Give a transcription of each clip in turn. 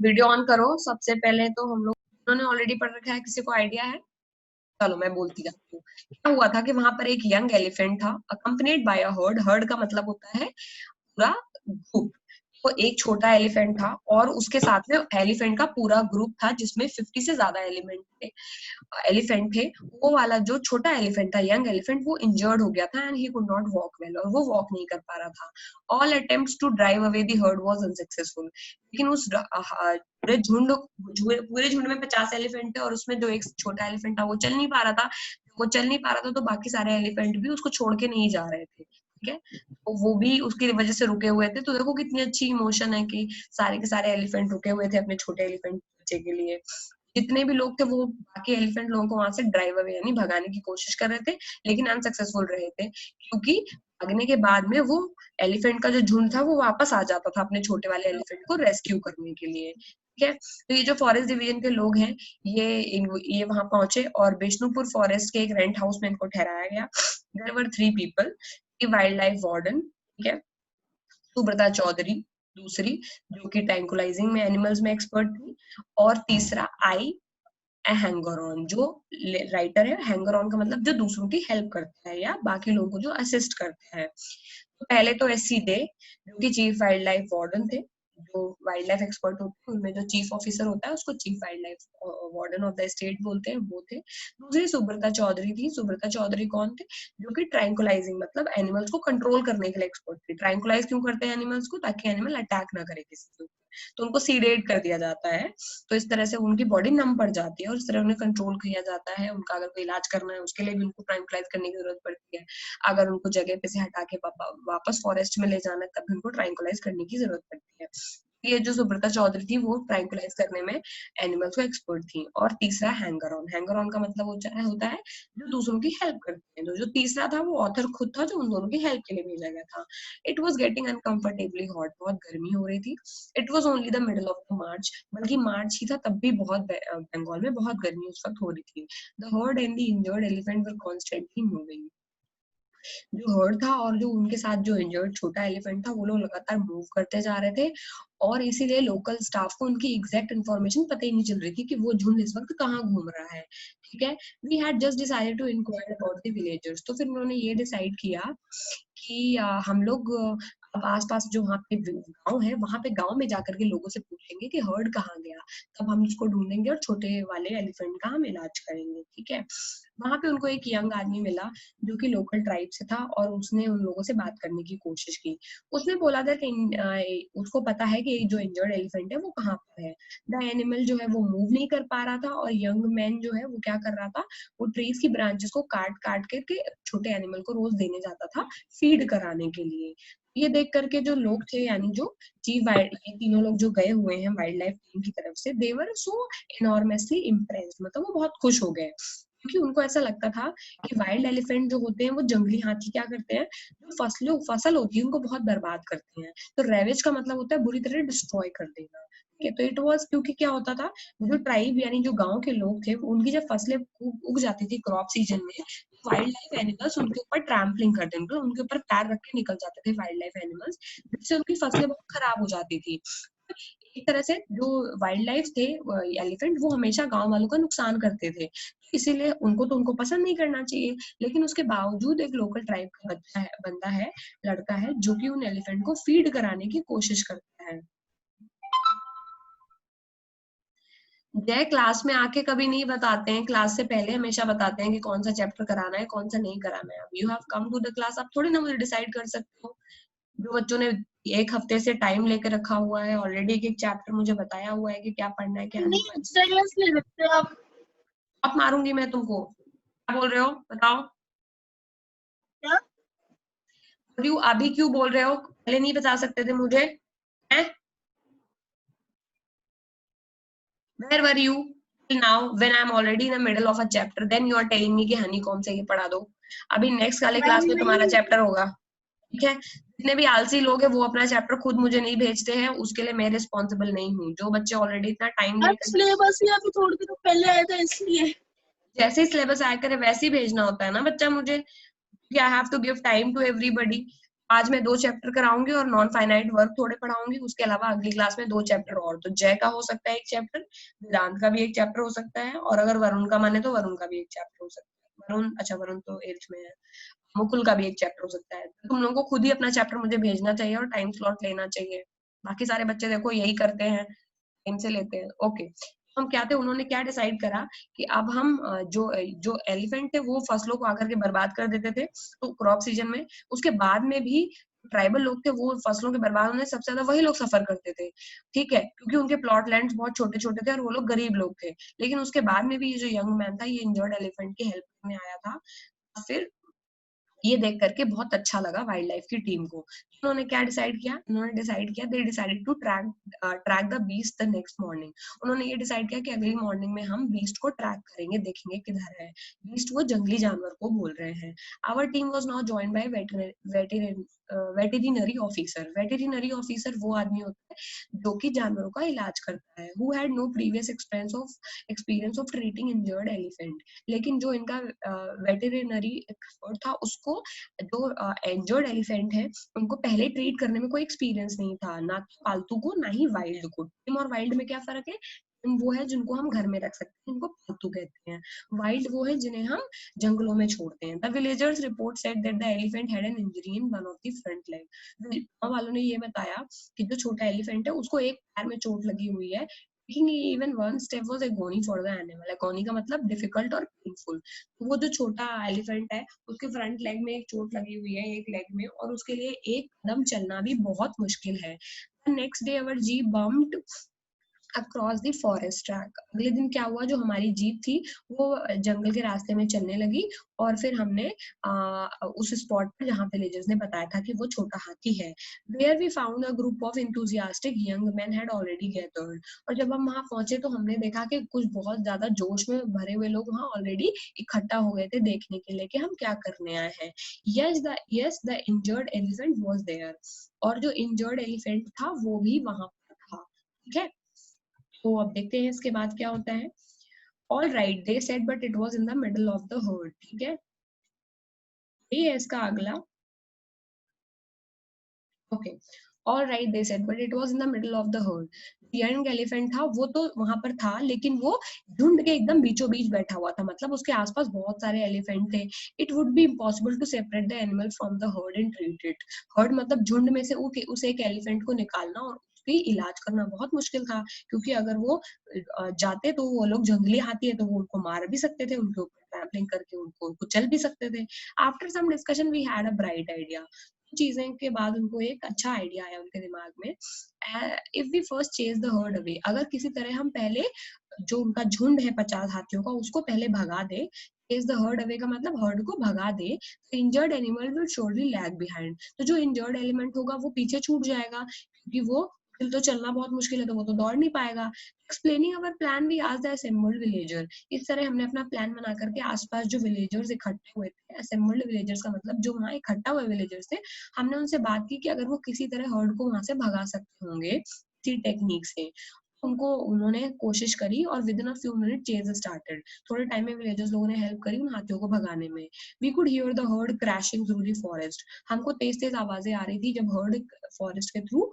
Video on करो। सबसे पहले तो हम लोग उन्होंने ऑलरेडी पढ़ रखा है, किसी को आइडिया है? चलो मैं बोलती जाती हूँ। क्या हुआ था कि वहां पर एक यंग एलिफेंट था, accompanied by a herd. Heard का मतलब होता है पूरा ग्रुप। तो एक छोटा एलिफेंट था और उसके साथ में एलिफेंट का पूरा ग्रुप था, जिसमें 50 से ज्यादा एलिफेंट थे। वो वाला जो छोटा एलिफेंट था, यंग एलिफेंट, वो इंजर्ड हो गया था and he could not walk well, और वो वॉक नहीं कर पा रहा था। All attempts to drive away the herd was unsuccessful. लेकिन उस पूरे झुंड में 50 एलिफेंट थे और उसमें जो एक छोटा एलिफेंट था वो चल नहीं पा रहा था। वो चल नहीं पा रहा था तो बाकी सारे एलिफेंट भी उसको छोड़ के नहीं जा रहे थे। ठीक है, तो वो भी उसकी वजह से रुके हुए थे। तो देखो कितनी अच्छी इमोशन है कि सारे के सारे एलिफेंट रुके हुए थे अपने छोटे एलिफेंट बच्चे के लिए। जितने भी लोग थे वो बाकी एलिफेंट लोगों को वहां से ड्राइव अवे यानी भगाने की कोशिश कर रहे थे, लेकिन अनसक्सेसफुल रहे थे, क्योंकि भागने के बाद में वो एलिफेंट का जो झुंड था वो वापस आ जाता था अपने छोटे वाले एलिफेंट को रेस्क्यू करने के लिए। ठीक है, तो ये जो फॉरेस्ट डिवीजन के लोग हैं, ये वहां पहुंचे और बिष्णुपुर फॉरेस्ट के एक रेंट हाउस में इनको ठहराया गया। There were 3 people, wildlife warden, ठीक है, सुब्रता चौधरी दूसरी, जो कि ट्रैंकुलाइजिंग में एनिमल्स में एक्सपर्ट थी, और तीसरा आई हैंगर ऑन, जो राइटर है। हैंगर ऑन का मतलब जो दूसरों की हेल्प करता है या बाकी लोगों को जो असिस्ट करता है। तो पहले तो एससी डे, जो कि चीफ वाइल्ड लाइफ वार्डन थे। जो वाइल्ड लाइफ एक्सपर्ट होते हैं उनमें जो चीफ ऑफिसर होता है उसको chief wild life warden of the state बोलते हैं, वो थे। दूसरी सुब्रता चौधरी थी। सुब्रता चौधरी कौन थे? जो कि ट्रैंकुलाइजिंग मतलब एनिमल्स को कंट्रोल करने के लिए एक्सपर्ट थे। ट्रैंकुलाइज क्यों करते हैं एनिमल्स को? ताकि एनिमल अटैक ना करे किसी के ऊपर। तो उनको सीडेट कर दिया जाता है, तो इस तरह से उनकी बॉडी नम पड़ जाती है और इस तरह उन्हें कंट्रोल किया जाता है। उनका अगर कोई इलाज करना है उसके लिए भी उनको ट्रैंकुलाइज करने की जरूरत पड़ती है। अगर उनको जगह पे से हटा के वापस फॉरेस्ट में ले जाना है तब उनको ट्रैंकुलाइज करने की जरूरत पड़ती है। ये जो सुब्रता चौधरी थी वो ट्रैंकुलाइज करने में एनिमल्स को एक्सपर्ट थी। और तीसरा हैंगर ऑन। हैंगर ऑन का मतलब होता है जो दूसरों की हेल्प करते हैं। तो जो तीसरा था वो ऑथर खुद था, जो उन दोनों की हेल्प के लिए भेजा गया था। It was getting uncomfortably hot, बहुत गर्मी हो रही थी। It was only the middle of the March, बल्कि मार्च ही था तब भी बहुत बंगाल में बहुत गर्मी उस वक्त हो रही थी। The herd and the injured elephant were constantly moving. जो हर्ड था और जो उनके साथ जो इंजर्ड छोटा एलिफेंट था, वो लोग लगातार मूव करते जा रहे थे, और इसीलिए लोकल स्टाफ को उनकी एग्जैक्ट इन्फॉर्मेशन पता ही नहीं चल रही थी कि वो झुंड इस वक्त कहाँ घूम रहा है। ठीक है, we had just decided to inquire about the villagers. तो फिर उन्होंने ये डिसाइड किया कि हम लोग अब आसपास जो वहाँ पे गांव है, वहां पे गांव में जाकर के लोगों से पूछेंगे कि हर्ड कहाँ गया, तब हम उसको ढूंढेंगे और छोटे वाले एलिफेंट का हम इलाज करेंगे। ठीक है, वहां पे उनको एक यंग आदमी मिला जो कि लोकल ट्राइब से था, और उसने उन लोगों से बात करने की कोशिश की। उसने बोला था कि उसको पता है कि जो इंजर्ड एलिफेंट है वो कहाँ पर है। द एनिमल जो है वो मूव नहीं कर पा रहा था, और यंग मैन जो है वो क्या कर रहा था, वो ट्रीज की ब्रांचेस को काट काट करके छोटे एनिमल को रोज देने जाता था फीड कराने के लिए। ये देख करके जो लोग थे, यानी जो चीफ वाइल्ड, ये तीनों लोग जो गए हुए हैं वाइल्ड लाइफ टीम की तरफ से, दे वर सो एनॉर्मसली इम्प्रेस्ड, मतलब वो बहुत खुश हो गए, क्योंकि उनको ऐसा लगता था कि वाइल्ड एलिफेंट जो होते हैं वो जंगली हाथी क्या करते हैं, जो फसल होती है उनको बहुत बर्बाद करते हैं। तो रेवेज का मतलब होता है बुरी तरह डिस्ट्रॉय कर देना। ठीक है, तो इट वाज, क्योंकि क्या होता था, जो ट्राइब यानी जो गांव के लोग थे, उनकी जब फसलें उग जाती थी क्रॉप सीजन में, वाइल्ड लाइफ एनिमल्स उनके ऊपर ट्रैम्पलिंग करते थे, उनके ऊपर पैर रख के निकल जाते थे वाइल्ड लाइफ एनिमल्स, जिससे उनकी फसलें बहुत खराब हो जाती थी। एक तरह से जो वाइल्ड लाइफ थे एलिफेंट, वो हमेशा गांव वालों का नुकसान करते थे, इसीलिए उनको पसंद नहीं करना चाहिए। लेकिन उसके बावजूद एक लोकल ट्राइब का बंदा है, लड़का है, जो कि उन एलिफेंट को फीड कराने की कोशिश करता है। जय क्लास में आके कभी नहीं बताते हैं, क्लास से पहले हमेशा बताते हैं कि कौन सा चैप्टर कराना है कौन सा नहीं कराना है। You have come to the class, आप थोड़ी ना मुझे डिसाइड कर सकते हो। जो बच्चों ने एक हफ्ते से टाइम लेकर रखा हुआ है, ऑलरेडी एक चैप्टर मुझे बताया हुआ है कि क्या पढ़ना है क्या नहीं। एक्स्ट्रा क्लास ले सकते हो आप। अब मारूंगी मैं तुमको। क्या बोल रहे हो बताओ? क्या अभी क्यों बोल रहे हो? पहले नहीं बता सकते थे मुझे? हैं? Where were you till now when I am already in the middle of a chapter? Then you are telling me कि हनीकॉम से ये पढ़ा दो। अभी नेक्स्ट वाले क्लास में तुम्हारा चैप्टर होगा। ठीक है, जितने भी आलसी लोग हैं वो अपना चैप्टर खुद मुझे नहीं भेजते हैं, उसके लिए मैं रिस्पॉन्सिबल नहीं हूँ। जो बच्चे ऑलरेडी इतना टाइम लेकर सिलेबस ही अभी थोड़ी देर पहले आया था इसलिए। जैसे ही सिलेबस आया करे वैसे ही भेजना होता है ना बच्चा मुझे, I have to give time to everybody. आज मैं 2 चैप्टर कराऊंगी और नॉन फाइनाइट वर्क थोड़े पढ़ाऊंगी, उसके अलावा अगली क्लास में 2 चैप्टर और। तो जय का हो सकता है 1 चैप्टर, वेदांत का भी 1 चैप्टर हो सकता है, और अगर वरुण का माने तो वरुण का भी 1 चैप्टर हो सकता है। वरुण, अच्छा वरुण तो 8th में है। मुकुल का भी 1 चैप्टर हो सकता है। तो तुम लोगों को खुद ही अपना चैप्टर मुझे भेजना चाहिए और टाइम स्लॉट लेना चाहिए। बाकी सारे बच्चे देखो यही करते हैं, टाइम से लेते हैं। ओके, हम क्या थे, उन्होंने क्या डिसाइड करा कि अब हम जो जो एलिफेंट थे वो फसलों को आकर के बर्बाद कर देते थे तो क्रॉप सीजन में, उसके बाद में भी ट्राइबल लोग थे वो फसलों के बर्बाद होने सबसे ज्यादा वही लोग सफर करते थे, ठीक है, क्योंकि उनके प्लॉट लैंड्स बहुत छोटे छोटे थे और वो लोग गरीब लोग थे। लेकिन उसके बाद में भी ये जो यंग मैन था ये इंजर्ड एलिफेंट की हेल्प करने आया था। फिर ये देख करके बहुत अच्छा लगा वाइल्ड लाइफ की टीम को। उन्होंने क्या डिसाइड किया, उन्होंने डिसाइड किया, they decided to track the beast the next morning. उन्होंने ये डिसाइड किया कि अगली मॉर्निंग में हम बीस्ट को ट्रैक करेंगे, देखेंगे किधर है बीस्ट। वो जंगली जानवर को बोल रहे हैं। Our team was now joined by veterinary officer. Veterinary officer वो आदमी होता है जो कि जानवरों का इलाज करता है। Who had no previous experience of treating injured elephant. लेकिन जो इनका वेटेरिनरी एक्सपर्ट था उसको जो इंजर्ड एलिफेंट है उनको पहले ट्रीट करने में कोई एक्सपीरियंस नहीं था, ना तो पालतू को ना ही वाइल्ड को। टिम और वाइल्ड में क्या फर्क है, वो है जिनको हम घर में रख सकते हैं, इनको पालतू कहते हैं। वाइल्ड वो है जिन्हें हम जंगलों में छोड़ते हैं। The villagers report said that the elephant had an injury in one of the front leg. गांव वालों ने ये बताया कि जो छोटा एलिफेंट है उसको एक पैर में चोट लगी हुई है। Even one step was agony for the animal. Agony का मतलब डिफिकल्ट और पेनफुल। वो जो छोटा एलिफेंट है उसके फ्रंट लेग में एक चोट लगी हुई है, एक लेग में, और उसके लिए एक कदम चलना भी बहुत मुश्किल है। Next day our jeep bumped across the forest track. अगले दिन क्या हुआ, जो हमारी जीप थी वो जंगल के रास्ते में चलने लगी और फिर हमने उस स्पॉट पर जहाँ विलेजर्स ने बताया था कि वो छोटा हाथी है, where we found a group of enthusiastic young men had already gathered। और जब हम वहाँ पहुंचे तो हमने देखा कि कुछ बहुत ज्यादा जोश में भरे हुए लोग वहाँ ऑलरेडी इकट्ठा हो गए थे देखने के लिए कि हम क्या करने आए हैं। yes the injured elephant was there। और जो इंजर्ड एलिफेंट था वो भी वहां पर था, ठीक है। तो अब देखते हैं इसके बाद क्या होता है। All right they said but it was in the middle of the heard. ठीक है, ये है इसका अगला। Okay, all right they said but it was in the middle of the heard. Young elephant था वो तो वहां पर था लेकिन वो झुंड के एकदम बीचों बीच बैठा हुआ था, मतलब उसके आसपास बहुत सारे एलिफेंट थे। It would be impossible to separate the animal from the herd and treat it. Herd मतलब झुंड में से उस एक एलिफेंट को निकालना और उसकी इलाज करना बहुत मुश्किल था, क्योंकि अगर वो जाते तो वो लोग जंगली हाथी है तो वो उनको मार भी सकते थे, उनके ऊपर ट्रैम्पलिंग करके उनको कुचल भी सकते थे। After some discussion we had a bright idea. चीजें के बाद उनको एक अच्छा आइडिया आया उनके दिमाग में। If we first chase the herd away, अगर किसी तरह हम पहले जो उनका झुंड है 50 हाथियों का उसको पहले भगा दे। चेज द हर्ड अवे का मतलब हर्ड को भगा दे। तो injured animal will surely lag behind. तो जो इंजर्ड एलिमेंट होगा वो पीछे छूट जाएगा, क्योंकि वो फिर तो चलना बहुत मुश्किल है तो वो तो दौड़ नहीं पाएगा। Explaining our plan we asked the assembled villager. इस तरह हमने अपना प्लान बना करके आसपास जो विलेजर्स इकट्ठे हुए थे, असेंबल्ड विलेजर्स का मतलब जो वहाँ इकट्ठा हुए विलेजर्स थे, हमने उनसे बात की कि अगर वो किसी तरह हर्ड को वहां से भगा सकते होंगे किसी टेक्निक से। उनको उन्होंने कोशिश करी और within a few minute chase started. थोड़े टाइम में विलेजर्स लोगों ने हेल्प करी उन हाथियों को भगाने में। We could hear the herd crashing through the forest. हमको तेज तेज आवाजें आ रही थी जब हर्ड फॉरेस्ट के थ्रू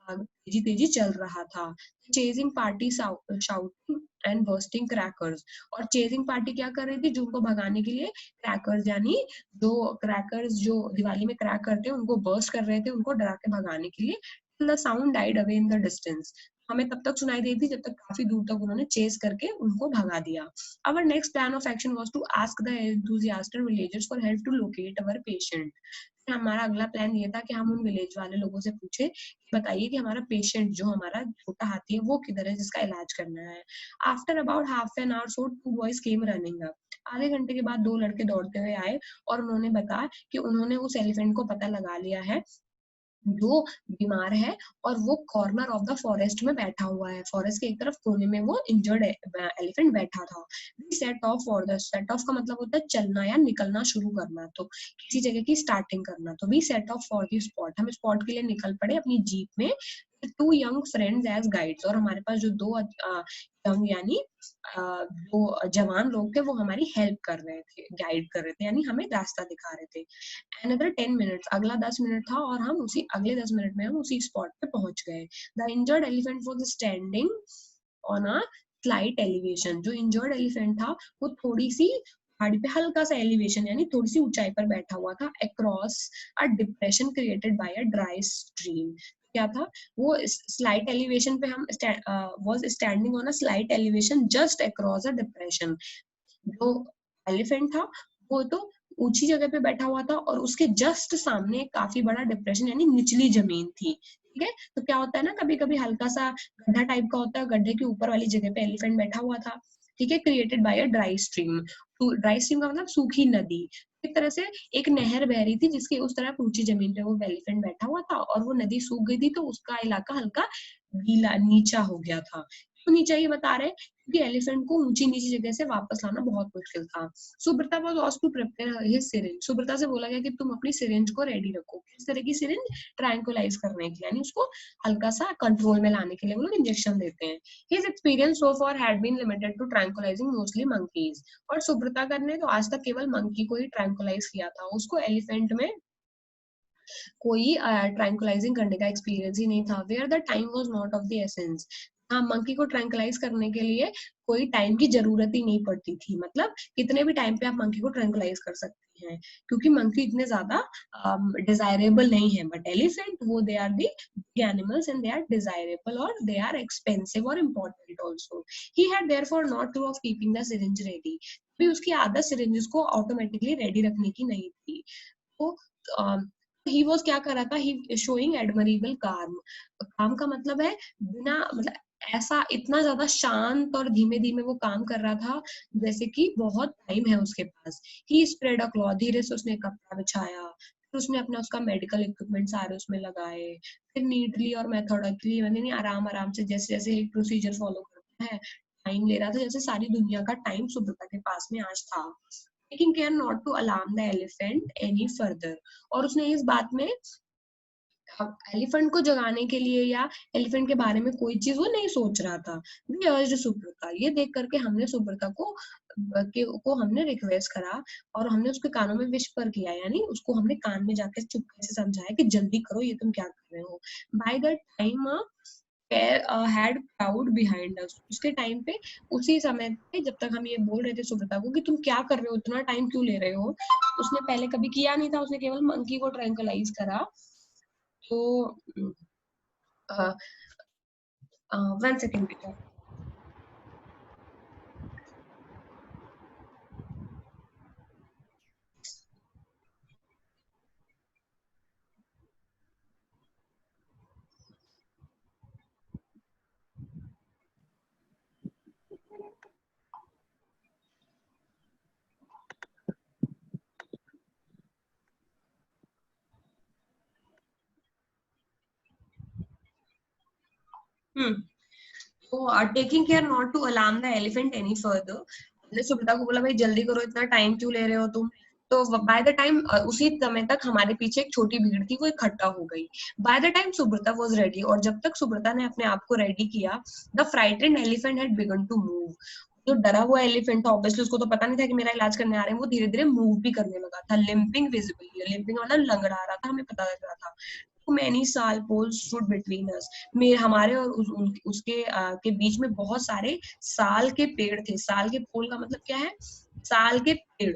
तेजी तेजी चल रहा था। Chasing party shouting and bursting crackers. और चेजिंग पार्टी क्या कर रही थी, जो उनको भगाने के लिए क्रैकर्स यानी जो क्रैकर्स जो दिवाली में क्रैक करते हैं उनको बर्स्ट कर रहे थे, उनको डरा के भगाने के लिए। the sound died away in the distance। हमें तब तक सुनाई दी थी जब तक काफी दूर तक उन्होंने चेस करके उनको भगा दिया। Our next plan of action was to ask the enthusiastic villagers for help to locate our patient। हमारा अगला प्लान ये था कि हम उन विलेज वाले लोगों से पूछे कि बताइए कि हमारा पेशेंट जो हमारा छोटा हाथी है वो किधर है जिसका इलाज करना है। After about half an hour so two boys came running up. आधे घंटे के बाद 2 लड़के दौड़ते हुए आए और उन्होंने बताया कि उन्होंने उस एलिफेंट को पता लगा लिया है जो बीमार है और वो कॉर्नर ऑफ द फॉरेस्ट में बैठा हुआ है। फॉरेस्ट के एक तरफ कोने में वो इंजर्ड एलिफेंट बैठा था। Set off for the, set of का मतलब होता है चलना या निकलना शुरू करना, तो किसी जगह की स्टार्टिंग करना। तो we set off for the spot, हम स्पॉट के लिए निकल पड़े अपनी जीप में। 2 young friends as guides, और हमारे पास जो 2 यंग यानी दो जवान लोग थे वो हमारी हेल्प कर रहे थे, गाइड कर रहे थे, यानी हमें रास्ता दिखा रहे थे। Another 10 minutes, अगला 10 मिनट था और हम उसी अगले 10 मिनट में हम उसी स्पॉट पे पहुंच गए। The injured elephant was standing on a slight elevation, जो इंजर्ड एलिफेंट था वो थोड़ी सी पहाड़ी पे हल्का सा एलिवेशन यानी थोड़ी सी ऊंचाई पर बैठा हुआ था, across a depression created by a dry stream. क्या था वो स्लाइट एलिवेशन पे, हम was standing on a slight elevation just across a depression. जो एलिफेंट था वो तो ऊंची जगह पे बैठा हुआ था और उसके जस्ट सामने काफी बड़ा डिप्रेशन यानी निचली जमीन थी। ठीक है, तो क्या होता है ना, कभी कभी हल्का सा गड्ढा टाइप का होता है, गड्ढे के ऊपर वाली जगह पे एलिफेंट बैठा हुआ था। ठीक है, created by a dry stream. Dry stream का मतलब सूखी नदी। एक तरह से एक नहर बह रही थी जिसके उस तरफ ऊंची जमीन पे वो एलिफेंट बैठा हुआ था और वो नदी सूख गई थी तो उसका इलाका हल्का गीला नीचा हो गया था। क्यों नीचा ये बता रहे हैं, क्योंकि एलिफेंट को ऊंची नीची जगह से वापस लाना बहुत मुश्किल था। Subrata was asked to prepare his syringe, Subrata से बोला गया कि तुम अपनी सिरिंज को रेडी रखो। किस तरह की सिरिंज? ट्रैंकुलाइज करने के लिए, यानी उसको हल्का सा कंट्रोल में लाने के लिए वो लोग इंजेक्शन देते हैं। His experience so far had been limited to tranquillising mostly monkeys, और सुब्रता कर ने तो आज तक केवल मंकी को ही ट्रैंकुलाइज किया था, उसको एलिफेंट में कोई ट्रैंकुलाइजिंग करने का एक्सपीरियंस ही नहीं था। Where the time was not of the essence, हाँ मंकी को ट्रैंकुलाइज करने के लिए कोई टाइम की जरूरत ही नहीं पड़ती थी, मतलब कितने भी टाइम पे आप मंकी को ट्रैंकुलाइज कर सकते हैं क्योंकि मंकी इतने ज्यादा डिजायरेबल नहीं है। बट एलिफेंट वो they are the animals and they are desirable और दे आर एक्सपेंसिव और important also. He had therefore not to of keeping the syringe ready, भी उसकी आदत सिरिंजेस को ऑटोमेटिकली रेडी रखने की नहीं थी। तो ही वॉज क्या कर रहा था, ही शोइंग एडमरेबल काम। काम का मतलब है बिना मतलब ऐसा इतना ज्यादा शांत और धीमे धीमे वो काम कर रहा था जैसे कि बहुत टाइम है उसके पास। ही स्प्रेड अ क्लॉथ, धीरे से उसने कपड़ा बिछाया, फिर उसने अपना उसका मेडिकल इक्विपमेंट सारे उसमें लगाए, फिर नीटली और मेथोडिकली यानी नहीं आराम आराम से जैसे जैसे एक प्रोसीजर फॉलो करता है, टाइम ले रहा था जैसे सारी दुनिया का टाइम सुब्रता के पास में आज था। Taking care not to alarm the elephant any further, और उसने इस बात में एलिफेंट को जगाने के लिए या एलिफेंट के बारे में कोई चीज वो नहीं सोच रहा था। वी अर्ज्ड सुब्रता, ये देख करके हमने सुब्रता को हमने रिक्वेस्ट करा और हमने उसके कानों में विस्पर किया, यानी उसको हमने कान में जाके चुपके से समझाया कि जल्दी करो, ये तुम क्या कर रहे हो। By the time had crowd behind us, उसके टाइम पे उसी समय पे जब तक हम ये बोल रहे थे सुब्रता को कि तुम क्या कर रहे हो, इतना टाइम क्यों ले रहे हो, उसने पहले कभी किया नहीं था, उसने केवल मंकी को ट्रैंकुलाइज करा। तो 1 सेकेंड बेटा। तो taking care not to alarm the elephant any further, हमने सुब्रता को बोला भाई जल्दी करो, इतना टाइम क्यों ले रहे हो तुम। तो बाय द टाइम उसी समय तक हमारे पीछे एक छोटी भीड़ थी वो इकट्ठा हो गई। By the time Subrata was ready, और जब तक सुब्रता ने अपने आप को रेडी किया, the frightened elephant had begun to move, जो डरा हुआ एलिफेंट था ऑब्वियसली उसको तो पता नहीं था कि मेरा इलाज करने आ रहे हैं, वो धीरे धीरे मूव भी करने लगा था। लिंपिंग विजिबली, लिंपिंग मतलब लंगड़ा रहा था, हमें पता लग रहा था। मैनी साल पोल्स स्टूड बिटवीन अस, मेरे हमारे और उसके के बीच में बहुत सारे साल के पेड़ थे। साल के पोल का मतलब क्या है, साल के पेड़,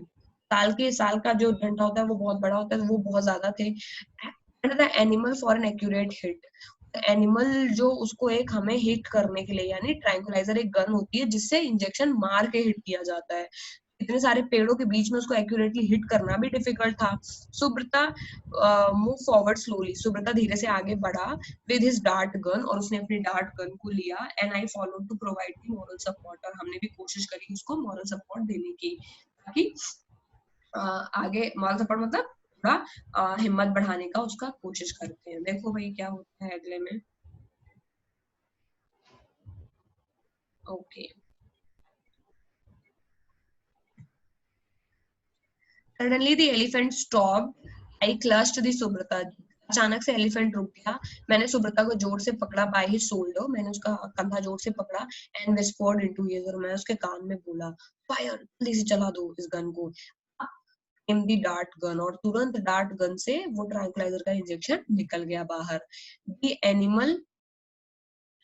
साल का जो डंडा होता है वो बहुत बड़ा होता है, वो बहुत ज्यादा थे। And the animal for an accurate hit, animal जो उसको एक हमें हिट करने के लिए, यानी ट्रैंकुलाइजर एक गन होती है जिससे इंजेक्शन मार के हिट किया जाता है, इतने सारे पेड़ों के बीच में उसको एक्यूरेटली हिट करना भी डिफिकल्ट था। Subrata move forward slowly, Subrata धीरे से आगे बढ़ा विद हिज डार्ट गन, और उसने अपनी डार्ट गन को लिया। And I followed to provide the moral support, और हमने भी कोशिश करी उसको मॉरल सपोर्ट देने की, ताकि आगे मॉरल सपोर्ट मतलब थोड़ा हिम्मत बढ़ाने का उसका कोशिश करते हैं। देखो भाई क्या होता है अगले में। Okay, suddenly the elephant stopped. I clutched the Subrata. अचानक से एलिफेंट रुक गया। मैंने सुब्रता को जोर से पकड़ा बाय हिज शोल्डर, मैंने उसका कंधा जोर से पकड़ा एंड विस्पर्ड इनटू हियर्स, और मैं उसके कान में बोला फायर, जल्दी से चला दो इस गन को। एम दी डार्ट गन, और तुरंत डार्ट गन से वो ट्रैंक्विलाइजर का इंजेक्शन निकल गया बाहर। दी एनिमल,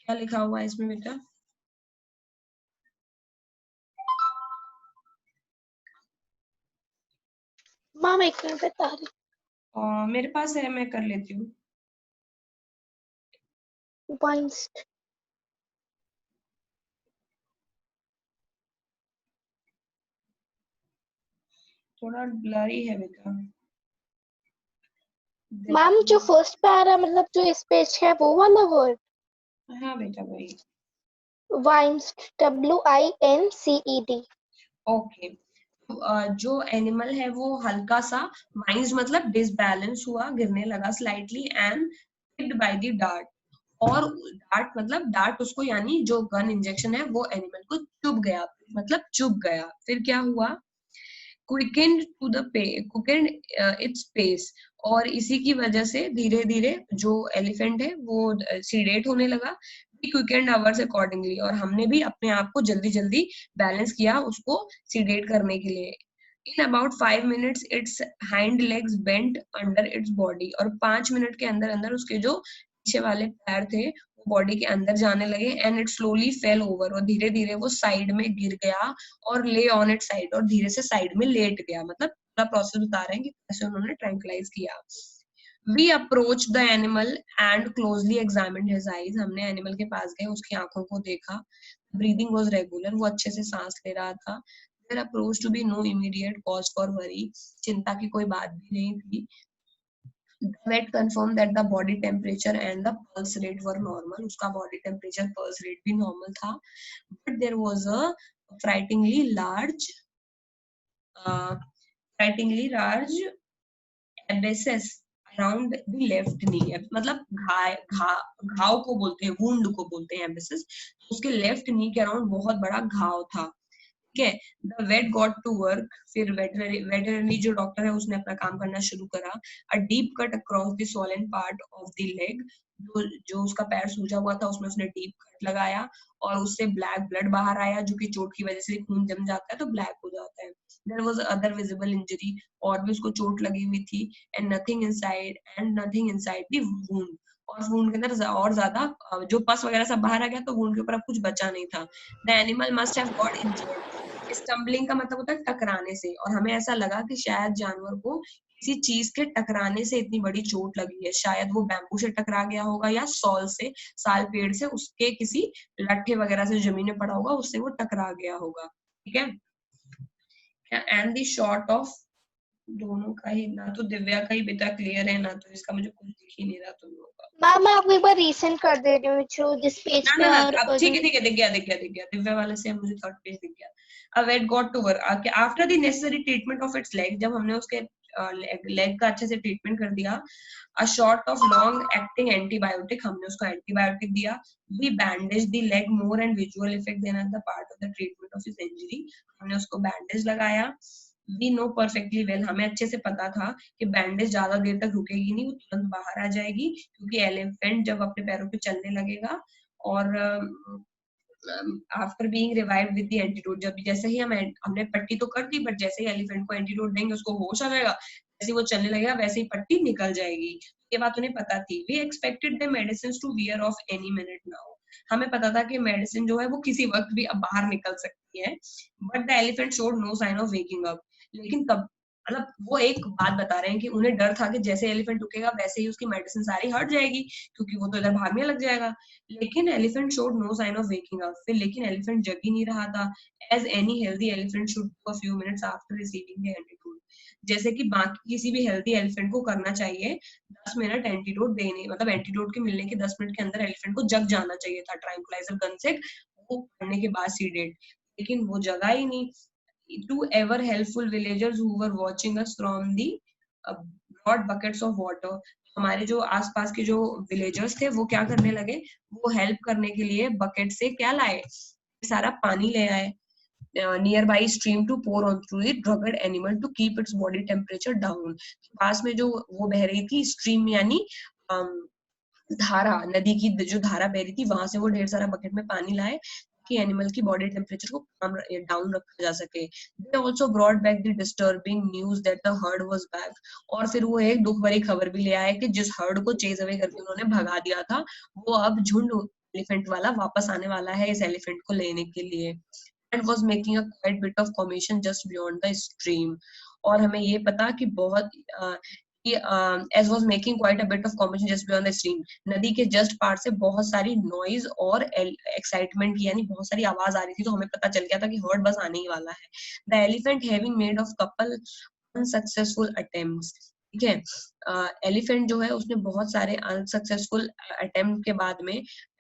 क्या लिखा हुआ है इसमें बेटा? मैम एक मिनट बता रही। मेरे पास है, मैं कर लेती हूँ। वाइन्स थोड़ा ब्लरी है बेटा। मैम जो फर्स्ट पैरा मतलब जो इस पेज है वो वाला वर्ड हाँ बेटा वही। Wines, WINCED। ओके, जो एनिमल है वो हल्का सा, वाइंस मतलब डिसबैलेंस हुआ, गिरने लगा slightly, and hit by the dart, और डार्ट मतलब डार्ट उसको, यानी जो गन इंजेक्शन है वो एनिमल को चुभ गया, मतलब चुभ गया। फिर क्या हुआ? Quickened to the quickened it's pace, और इसी की वजह से धीरे धीरे जो एलिफेंट है वो सीडेट होने लगा। क्विकेंड आवर्स अकॉर्डिंगली, और हमने भी अपने आप को जल्दी जल्दी बैलेंस किया उसको सीडेट करने के लिए। In about 5 minutes it's hind legs bent under its body, और 5 मिनट के अंदर अंदर उसके जो पीछे वाले पैर थे वो बॉडी के अंदर जाने लगे, and it slowly fail over, और धीरे धीरे वो साइड में गिर गया और ले ऑन इट साइड, और धीरे से साइड में लेट गया। मतलब पूरा प्रोसेस बता रहे हैं कि कैसे उन्होंने ट्रैंक्विलाइज किया। We approached the animal and closely examined his eyes. हमने एनिमल के पास गए, उसकी आंखों को देखा। Breathing was regular, वो अच्छे से सांस ले रहा था। There appears to be no immediate cause for worry. चिंता की कोई बात भी नहीं थी। The vet confirmed that the body temperature and the pulse rate were normal. उसका body temperature, pulse rate भी normal था। But there was a frighteningly large, uh, frighteningly large abscess around the left नी, मतलब घाव को बोलते हैं, wound को बोलते हैं एम्बेसिस। उसके लेफ्ट नी के अराउंड बहुत बड़ा घाव था। ठीक है, the vet got to work, फिर वेटरनरी जो डॉक्टर है उसने अपना काम करना शुरू करा। A deep cut across the swollen part of the leg, जो उसका पैर सूजा हुआ था उसमें उसने डीप कट लगाया, और उससे ब्लैक ब्लड बाहर आया, जो कि चोट की वजह से खून जम जाता है तो ब्लैक हो जाता है। There was other visible injury, और भी उसको चोट लगी हुई थी। And nothing inside the wound, और वुंड के अंदर और ज्यादा जो पस वगैरह सब बाहर आ गया, तो वुंड के ऊपर अब कुछ बचा नहीं था। The animal must have got injured. Stumbling का मतलब होता है टकराने से, और हमें ऐसा लगा कि शायद जानवर को किसी चीज के टकराने से इतनी बड़ी चोट लगी है। शायद वो बैम्बू से टकरा गया होगा, या साल पेड़ से, उसके किसी लट्ठे वगैरह से जमीन में पड़ा होगा, उससे वो टकरा गया होगा। ठीक है, एंड द शॉट ऑफ, दोनों का ही, ना तो दिव्या का ही बेटा क्लियर है, ना तो इसका मुझे कुछ दिख ही नहीं रहा तुम लोगों का। मैम मैं आपको एक बार रीसेंड कर दे रही हूँ जो जिस पेज ना पे ना ना, और अब ठीक है, दिख गया दिव्या वाले से मुझे थर्ड पेज दिख गया। A vet got to work after the necessary treatment of its leg, जब हमने उसके लेग का अच्छे से ट्रीटमेंट कर दिया। A shot of long acting antibiotic, हमने उसको एंटीबायोटिक दिया। We bandaged the leg more and visual effect than at the part of the treatment of his injury, हमने उसको बैंडेज लगाया। We know perfectly well, हमें अच्छे से पता था कि बैंडेज ज्यादा देर तक रुकेगी नहीं, वो तुरंत बाहर आ जाएगी, क्योंकि एलिफेंट जब अपने पैरों पे चलने लगेगा, और after being revived with the antidote, जब जैसे ही हमने पट्टी तो कर दी, बट जैसे ही एलिफेंट को एंटीडोट देंगे उसको होश आ जाएगा, जैसे वो चलने लगेगा वैसे ही पट्टी निकल जाएगी। ये बात उन्हें पता थी। We expected the medicine to wear off any minute now, हमें पता था कि मेडिसिन जो है वो किसी वक्त भी अब बाहर निकल सकती है। But the elephant showed no sign of waking up, लेकिन तब, मतलब वो एक बात बता रहे हैं कि उन्हें डर था कि जैसे एलिफेंट उठेगा वैसे ही उसकी मेडिसिन सारी हट जाएगी, क्योंकि वो तो इधर भागने लग जाएगा। लेकिन elephant showed no sign of waking up, फिर लेकिन एलिफेंट जग ही नहीं रहा था। As any healthy elephant should do a few minutes after receiving the antidote, जैसे कि बाकी किसी भी हेल्दी एलिफेंट को करना चाहिए। 10 मिनट एंटीडोट देने, मतलब एंटीडोट के मिलने के 10 मिनट के अंदर एलिफेंट को जग जाना चाहिए था ट्रैंक्विलाइजर गन से, वो करने के बाद सीडेट, लेकिन वो जगा ही नहीं। Two ever helpful villagers who were watching us from the broad buckets of water, हमारे जो आसपास के जो विलेजर्स थे वो क्या करने लगे, वो हेल्प करने के लिए बकेट से क्या लाए, सारा पानी ले आए। nearby stream to pour on through the drugged animal to keep its body temperature down. पास में जो वो बह रही थी स्ट्रीम यानी धारा, नदी की जो धारा बह रही थी वहां से वो ढेर सारा बकेट में पानी लाए कि एनिमल की बॉडी टेम्परेचर को डाउन रखा जा सके. They also brought back the disturbing news that the herd was back. और फिर वो एक दुख भरी खबर भी ले आए कि जिस हर्ड को चेज अवे करके उन्होंने भगा दिया था वो अब झुंड एलिफेंट वाला वापस आने वाला है इस एलिफेंट को लेने के लिए. And was making a quite bit of commotion just beyond the stream. और हमें ये पता कि बहुत कि as was making quite a bit of commotion just beyond the stream. नदी के जस्ट पार से बहुत सारी नॉइज और एक्साइटमेंट की यानी बहुत सारी आवाज आ रही थी तो हमें पता चल गया था कि हर्ड बस आने ही वाला है. The elephant having made of couple unsuccessful attempts. ठीक है, एलिफेंट जो है उसने बहुत सारे अनसक्सेसफुल अटेम्प्ट के बाद में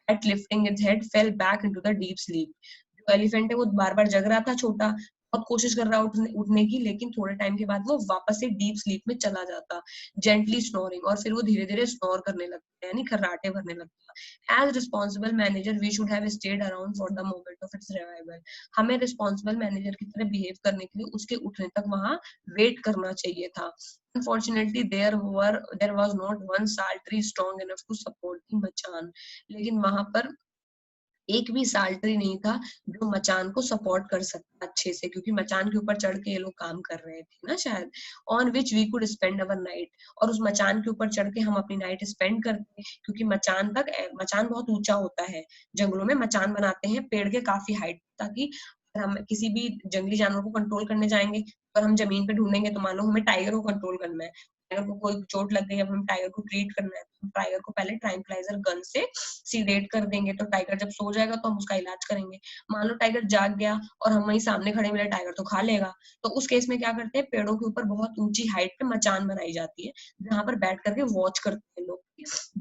at lifting its head fell back into the deep sleep. जो एलिफेंट है वो बार बार जग रहा था छोटा, बहुत कोशिश कर रहा उठने की, लेकिन थोड़े टाइम के बाद वो वापस से डीप स्लीप में चला जाता, जेंटली स्नोरिंग. और फिर वो धीरे धीरे स्नोर करने लगता है यानी खर्राटे भरने लगता. As responsible manager we should have stayed around for the moment of its revival. हमें रिस्पॉन्सिबल मैनेजर की तरह बिहेव करने के लिए उसके उठने तक वहां वेट करना चाहिए था. Unfortunately, there was not one salt tree strong enough to support the मचान. लेकिन वहां पर एक भी साल्ट्री नहीं था जो मचान को सपोर्ट कर सकता अच्छे से, क्योंकि मचान के ऊपर चढ़ के ये लोग काम कर रहे थे ना शायद. On which we could spend our night. और उस मचान के ऊपर चढ़ के हम अपनी नाइट स्पेंड करते, क्योंकि मचान बहुत ऊंचा होता है. जंगलों में मचान बनाते हैं पेड़ के काफी हाइट, ताकि हम किसी भी जंगली जानवर को कंट्रोल करने जाएंगे, अगर हम जमीन पे ढूंढेंगे तो मान लो हमें टाइगर को कंट्रोल करना है, टाइगर को कोई चोट लग गई, अब हम टाइगर को ट्रीट करना है, हम टाइगर को पहले ट्रैंक्विलाइजर गन से सीडेट कर देंगे, तो टाइगर जब सो जाएगा तो हम उसका इलाज करेंगे. मान लो टाइगर जाग गया और हम वहीं सामने खड़े मिले, टाइगर तो खा लेगा. तो उस केस में क्या करते हैं, पेड़ों के ऊपर बहुत ऊंची हाइट पे मचान बनाई जाती है जहां पर बैठ करके वॉच करते हैं लोग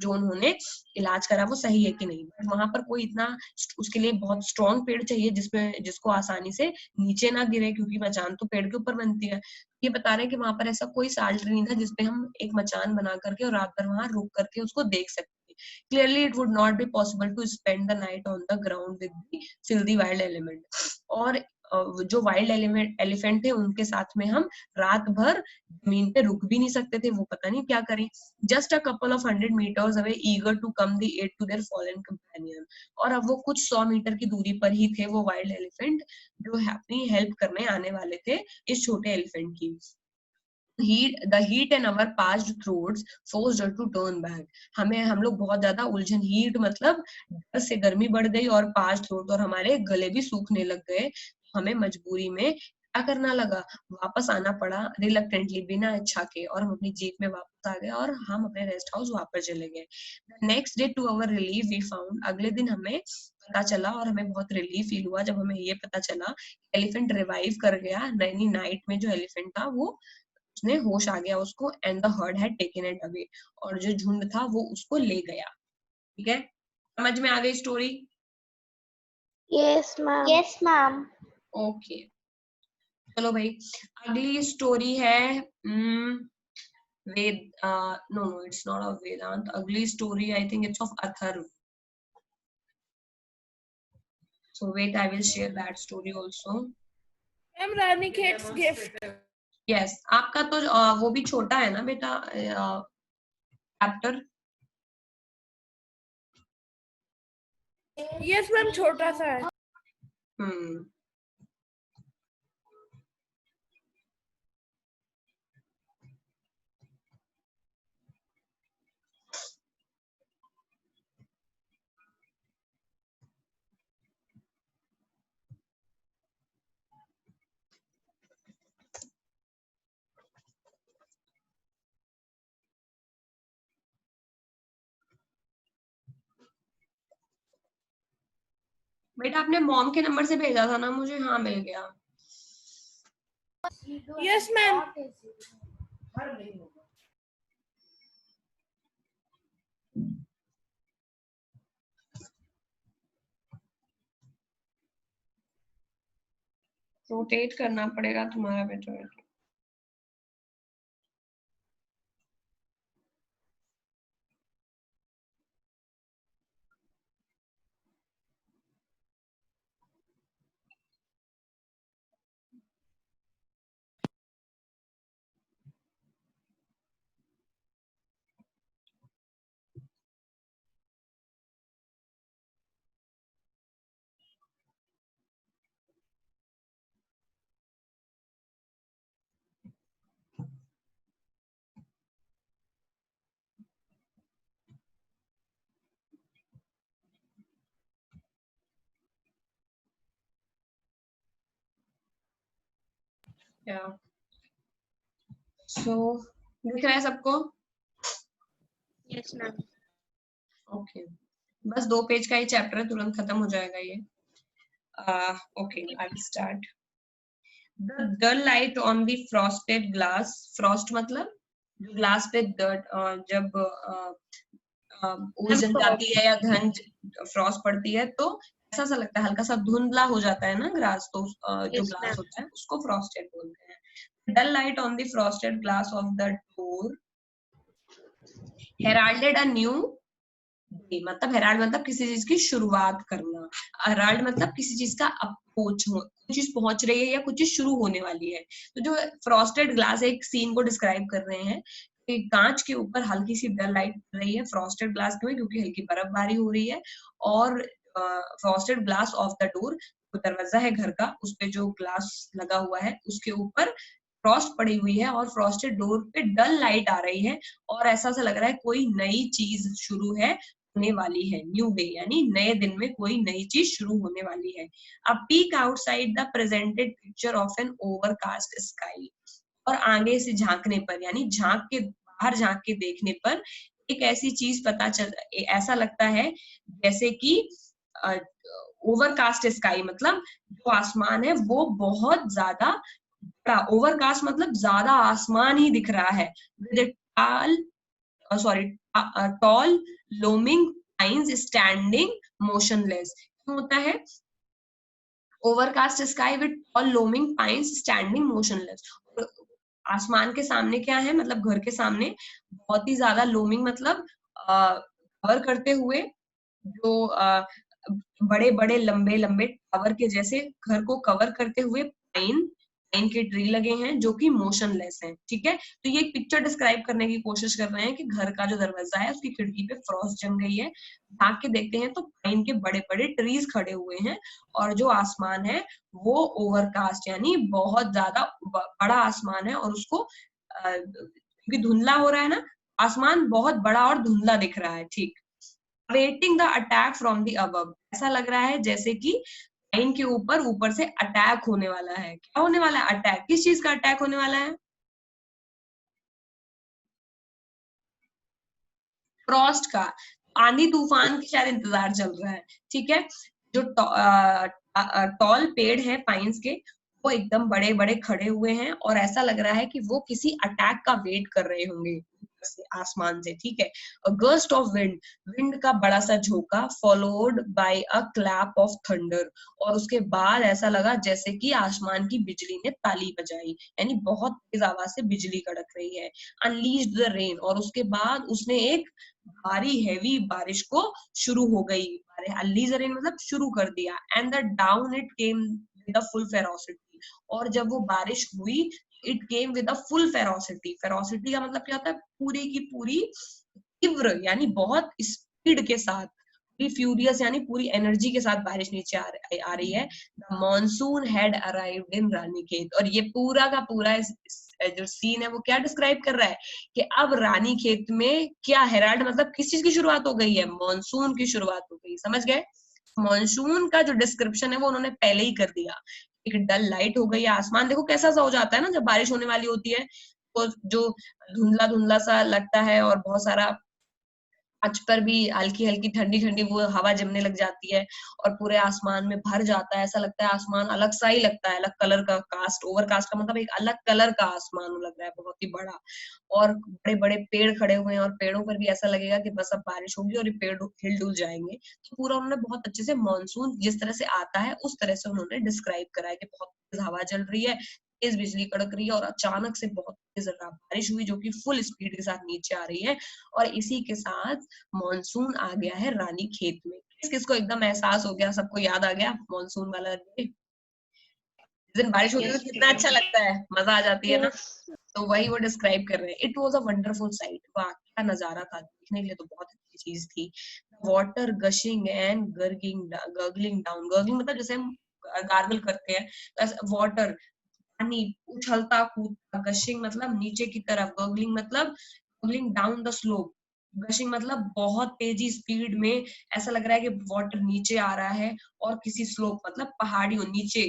जो उन्होंने इलाज करा वो सही है कि नहीं. बट वहां पर कोई इतना उसके लिए बहुत स्ट्रॉन्ग पेड़ चाहिए जिसको आसानी से नीचे ना गिरे, क्योंकि मचान तो पेड़ के ऊपर बनती है. ये बता रहे हैं कि वहां पर ऐसा कोई साल्ट नहीं था जिसपे हम एक मचान बना करके और रात भर वहां रुक करके उसको देख सकते. Clearly, it would not be possible to spend the night on the ground with the filthy wild element. और जो वाइल्ड एलिफेंट थे उनके साथ में हम रात भर जमीन पे रुक भी नहीं सकते थे, वो पता नहीं क्या करें. Just a couple of 100 meters away, eager to come the aid to their fallen companion. और अब वो कुछ 100 मीटर की दूरी पर ही थे वो वाइल्ड एलिफेंट जो अपनी हेल्प करने आने वाले थे इस छोटे एलिफेंट की. The heat and our parched throats forced her to turn back. हम लोग बहुत ज्यादा उलझन, हीट मतलब डर से गर्मी बढ़ गई और parched throat और हमारे गले भी सूखने लग गए. हमें मजबूरी में क्या करना लगा, वापस आना पड़ा रिलक्टेंटली, बिना इच्छा के, और हम अपनी जीप में वापस आ गए और हम अपने रेस्ट हाउस वापस चले गए. Next day to our relief we found. अगले दिन हमें पता चला और हमें बहुत रिलीफ फील हुआ जब हमें ये पता चला एलिफेंट रिवाइव कर गया. नैनी नाइट में जो एलिफेंट था वो उसने होश आ गया उसको, and the heard had taken it away. और जो झुंड था वो उसको ले गया. ठीक है, समझ में आ गई story? Yes, ma'am. Yes, ma'am. Okay, चलो भाई अगली स्टोरी है Ved, no no it's not of Vedanta. अगली story I think it's of Atharva. So wait I will share that story also. Ma'am Ranikhet's gift. Yes, आपका तो वो भी छोटा है ना बेटा चैप्टर. यस मैम, छोटा सा है. हम्म, बेटा आपने मॉम के नंबर से भेजा था ना मुझे? हाँ मिल गया. Yes ma'am. रोटेट करना पड़ेगा तुम्हारा बेटा. या सो दिख रहा है सबको? Yes ma'am. ओके, बस 2 पेज का ही चैप्टर है, तुरंत खत्म हो जाएगा ये। Okay, I will start. The dull light on the frosted glass, frost मतलब जो ग्लास पे जब ओस जम जाती है या घन फ्रॉस्ट पड़ती है तो ऐसा सा लगता है, हल्का सा धुंधला हो जाता है ना ग्लास, तो जो Yes, ग्लास ma'am. होता है उसको फ्रॉस्टेड बोलते हैं। Dull light on the frosted glass of the door heralded a new day, मतलब हेराल्ड मतलब किसी चीज की शुरुआत करना, हेराल्ड मतलब किसी चीज का अप्रोच हो, कुछ चीज पहुंच रही है या कुछ चीज शुरू होने वाली है। तो जो फ्रॉस्टेड ग्लास एक सीन को डिस्क्राइब कर रहे हैं कि कांच के ऊपर हल्की सी डल लाइट पड़ रही है फ्रॉस्टेड ग्लास में, क्योंकि हल्की बर्फबारी हो रही है। और frosted glass of the door, दरवाजा है घर का, उस पे जो ग्लास लगा हुआ है उसके ऊपर फ्रॉस्ट पड़ी हुई है और फ्रॉस्टेड डोर पे डल लाइट आ रही है और ऐसा सा लग रहा है कोई नई चीज शुरू है, होने वाली है, न्यू डे यानी नए दिन में कोई नई चीज शुरू होने वाली है। A peek outside the presented picture of an overcast sky, और आगे से झांकने पर यानी झांक के बाहर झांक के देखने पर एक ऐसी चीज पता चल, ऐसा लगता है जैसे कि ओवरकास्ट स्काई मतलब जो आसमान है वो बहुत ज्यादा बड़ा, ओवरकास्ट मतलब ज्यादा आसमान ही दिख रहा है, with tall looming pines standing motionless. क्यों होता है overcast sky with tall looming pines standing motionless? आसमान के सामने क्या है, मतलब घर के सामने बहुत ही ज्यादा लोमिंग मतलब कवर करते हुए जो बड़े बड़े लंबे लंबे टावर के जैसे घर को कवर करते हुए पाइन पाइन के ट्री लगे हैं जो कि मोशनलेस हैं। ठीक है, तो ये एक पिक्चर डिस्क्राइब करने की कोशिश कर रहे हैं कि घर का जो दरवाजा है उसकी खिड़की पे फ्रॉस्ट जम गई है, झांक के देखते हैं तो पाइन के बड़े बड़े ट्रीज खड़े हुए हैं और जो आसमान है वो ओवरकास्ट यानी बहुत ज्यादा बड़ा आसमान है और उसको क्योंकि धुंधला हो रहा है ना, आसमान बहुत बड़ा और धुंधला दिख रहा है। ठीक, waiting the attack from the above, ऐसा लग रहा है जैसे कि पाइन के ऊपर से अटैक होने वाला है। क्या होने वाला है? अटैक। किस चीज का अटैक होने वाला है? फ्रॉस्ट का, आंधी तूफान की शायद इंतजार चल रहा है। ठीक है, जो टॉल पेड़ है पाइन्स के वो एकदम बड़े बड़े खड़े हुए हैं और ऐसा लग रहा है कि वो किसी अटैक का वेट कर रहे होंगे से, आसमान से। ठीक है, अ गस्ट ऑफ विंड, विंड का बड़ा सा झोंका, followed by a clap of thunder, और उसके बाद ऐसा लगा जैसे कि आसमान की बिजली ने ताली बजाई, यानी बहुत तेज आवाज से बिजली कड़क रही है। अनलीज्ड द रेन, और उसके बाद उसने एक भारी हैवी बारिश को शुरू हो गई, अनलीज रेन मतलब शुरू कर दिया। And the down it came with a full ferocity, और जब वो बारिश हुई it came with a full ferocity, ferocity का मतलब क्या होता है? पूरी की पूरी तीव्र यानी बहुत स्पीड के साथ, पूरी फ्यूरियस यानी पूरी एनर्जी के साथ बारिश नीचे आ रही है। The monsoon had arrived in Ranikhet, और ये पूरा का पूरा जो सीन है वो क्या डिस्क्राइब कर रहा है कि अब रानीखेत में क्या, हेराल्ड मतलब किस चीज की शुरुआत हो गई है? मॉनसून की शुरुआत हो गई। समझ गए? मॉनसून का जो डिस्क्रिप्शन है वो उन्होंने पहले ही कर दिया। एक डल लाइट हो गई, आसमान देखो कैसा सा हो जाता है ना जब बारिश होने वाली होती है, तो जो धुंधला धुंधला सा लगता है और बहुत सारा आज पर भी हल्की हल्की ठंडी ठंडी वो हवा जमने लग जाती है और पूरे आसमान में भर जाता है, ऐसा लगता है आसमान अलग सा ही लगता है, अलग कलर का, कास्ट ओवरकास्ट का मतलब एक अलग कलर का आसमान लग रहा है, बहुत ही बड़ा, और बड़े बड़े पेड़ खड़े हुए हैं और पेड़ों पर भी ऐसा लगेगा कि बस अब बारिश होगी और ये पेड़ हिल डुल जाएंगे। तो पूरा उन्होंने बहुत अच्छे से मानसून जिस तरह से आता है उस तरह से उन्होंने डिस्क्राइब करा है कि बहुत तेज हवा चल रही है, तेज बिजली कड़क रही है और अचानक से बहुत तेज बारिश हुई जो कि फुल स्पीड के साथ नीचे आ रही है, और इसी के साथ मॉनसून आ गया है रानीखेत में। किस किसको एकदम एहसास हो गया, सबको याद आ गया मॉनसून वाला डे? जिस दिन बारिश होती है तो कितना अच्छा लगता है, मजा आ जाती है ना। Yes. तो वही वो डिस्क्राइब कर रहे हैं। It was a wonderful site, वाह क्या नजारा था, देखने के लिए तो बहुत अच्छी चीज थी। Water gushing and gargling down, gargling मतलब जैसे हम गार्गल करते हैं, तो वाटर पानी उछलता कूदता, गशिंग मतलब नीचे की तरफ, गर्गलिंग मतलब gargling down the slope, gushing मतलब बहुत तेजी स्पीड में ऐसा लग रहा है कि वाटर नीचे आ रहा है, और किसी स्लोप मतलब पहाड़ियों नीचे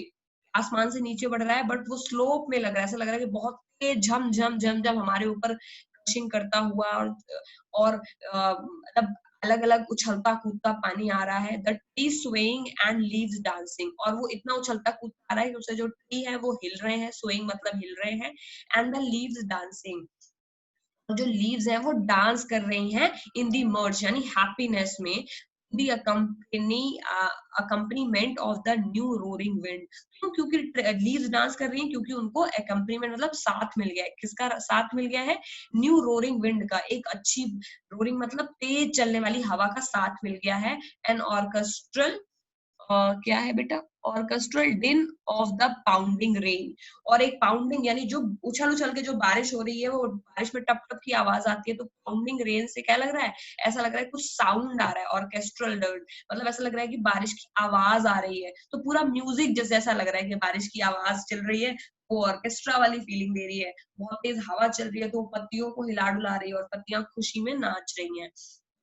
आसमान से नीचे बढ़ रहा है, बट वो स्लोप में लग रहा है, ऐसा लग रहा है कि बहुत तेज झम झम झम झम हमारे ऊपर क्रशिंग करता हुआ, और मतलब अलग अलग उछलता कूदता पानी आ रहा है। The tree swaying and leaves dancing, और वो इतना उछलता कूदता आ रहा है कि उससे जो ट्री है वो हिल रहे हैं, स्वेइंग मतलब हिल रहे हैं, एंड द लीव्स डांसिंग, जो लीव्स हैं वो डांस कर रही हैं इन दी मर्ज यानी हैप्पीनेस में, the accompaniment of the new roaring wind. क्यों? क्योंकि लीव्स डांस कर रही हैं, क्योंकि उनको अकम्पनीमेंट मतलब साथ मिल गया है। किसका साथ मिल गया है? न्यू रोरिंग विंड का, एक अच्छी रोरिंग मतलब तेज चलने वाली हवा का साथ मिल गया है। एन ऑर्केस्ट्रल क्या है बेटा? ऑर्केस्ट्रल दिन ऑफ द पाउंडिंग रेन, और एक पाउंडिंग यानी जो उछल उछल के जो बारिश हो रही है, वो बारिश में टप टप की आवाज आती है, तो पाउंडिंग रेन से क्या लग रहा है? ऐसा लग रहा है कुछ साउंड आ रहा है। ऑर्केस्ट्रल मतलब ऐसा लग रहा है कि बारिश की आवाज आ रही है, तो पूरा म्यूजिक जैसे ऐसा लग रहा है कि बारिश की आवाज चल रही है, वो ऑर्केस्ट्रा वाली फीलिंग दे रही है। बहुत तेज हवा चल रही है, तो पत्तियों को हिला डुला रही है और पत्तियां खुशी में नाच रही हैं।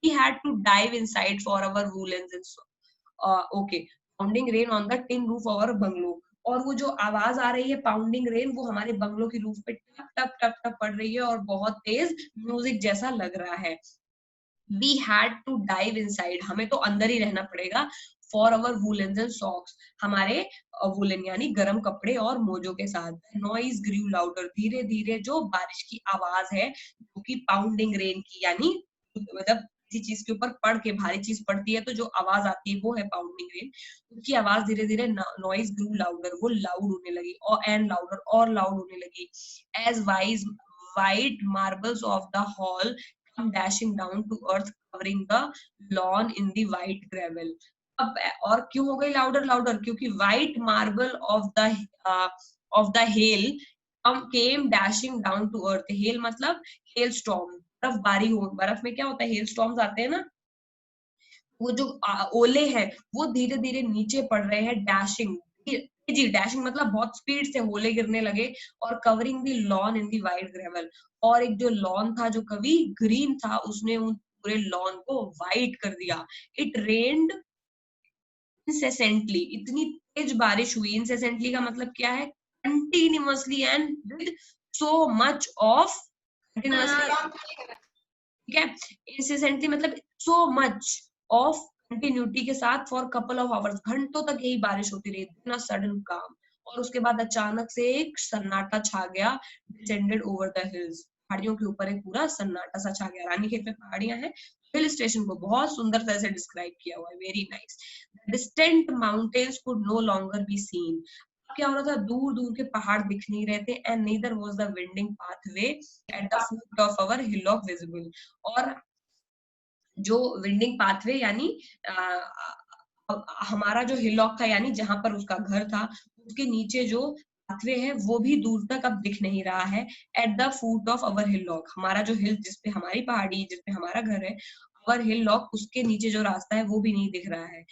We had to dive inside for our woolens and so okay, pounding rain on the tin roof और बंगलो, और वो जो आवाज आ रही है पाउंडिंग रेन, वो हमारे बंगलो की रूफ पे टप टप टप टप पड़ रही है और बहुत तेज म्यूजिक जैसा लग रहा है। We had to dive inside, हमें तो अंदर ही रहना पड़ेगा, for our woollens and socks, हमारे वूलन यानी गर्म कपड़े और मोजों के साथ। नॉइज ग्रू लाउडर, धीरे धीरे जो बारिश की आवाज है, जो कि पाउंडिंग रेन की यानी मतलब किसी चीज के ऊपर पड़ के भारी चीज पड़ती है तो जो आवाज आती है वो है पाउंडिंग रेन। उसकी आवाज धीरे धीरे नॉइज ग्रू लाउडर, वो लाउड होने लगी, और एंड लाउडर, और लाउड होने लगी। Age wise white marbles of the hall come dashing down to earth, covering the lawn in the white gravel। अब और क्यों हो गई लाउडर लाउडर? क्योंकि white marble of the hell came dashing down to earth। Hello मतलब hello storm, बर्फबारी हो, बर्फ में क्या होता है? हेल स्टॉर्म्स आते हैं ना, वो जो ओले हैं वो धीरे धीरे नीचे पड़ रहे हैं, डैशिंग जी, डैशिंग मतलब बहुत स्पीड से ओले गिरने लगे, और covering the log in the white gravel, और एक जो लॉन था जो कभी ग्रीन था, उसने उन पूरे लॉन को वाइट कर दिया। इट रेन्ड इंसेसेंटली, इतनी तेज बारिश हुई। इंसेसेंटली का मतलब क्या है? Continuously and with so much of, continuously, ठीक है। इंसेसेंटली मतलब सो मच ऑफ कंटिन्यूटी के साथ, फॉर कपल ऑफ आवर्स, घंटों तक यही बारिश होती रही, बिना सडन काम। और उसके बाद अचानक से एक सन्नाटा छा गया, डिसेंडेड ओवर द हिल्स, पहाड़ियों के ऊपर एक पूरा सन्नाटा सा छा गया। रानीखेत में पहाड़ियां हैं, हिल स्टेशन को बहुत सुंदर तरह से डिस्क्राइब किया हुआ है, very nice. Distant mountains could no longer be seen, क्या हो रहा था? दूर दूर के पहाड़ दिख नहीं रहे थे। And neither was the winding pathway at the foot of our hillock visible, और जो विंडिंग पाथवे यानी हमारा जो हिलॉक था यानी जहां पर उसका घर था, उसके नीचे जो पाथवे है वो भी दूर तक अब दिख नहीं रहा है। At the foot of our hillock, हमारा जो हिल जिसपे हमारी पहाड़ी जिसपे हमारा घर है, अवर हिलॉक, उसके नीचे जो रास्ता है वो भी नहीं दिख रहा है।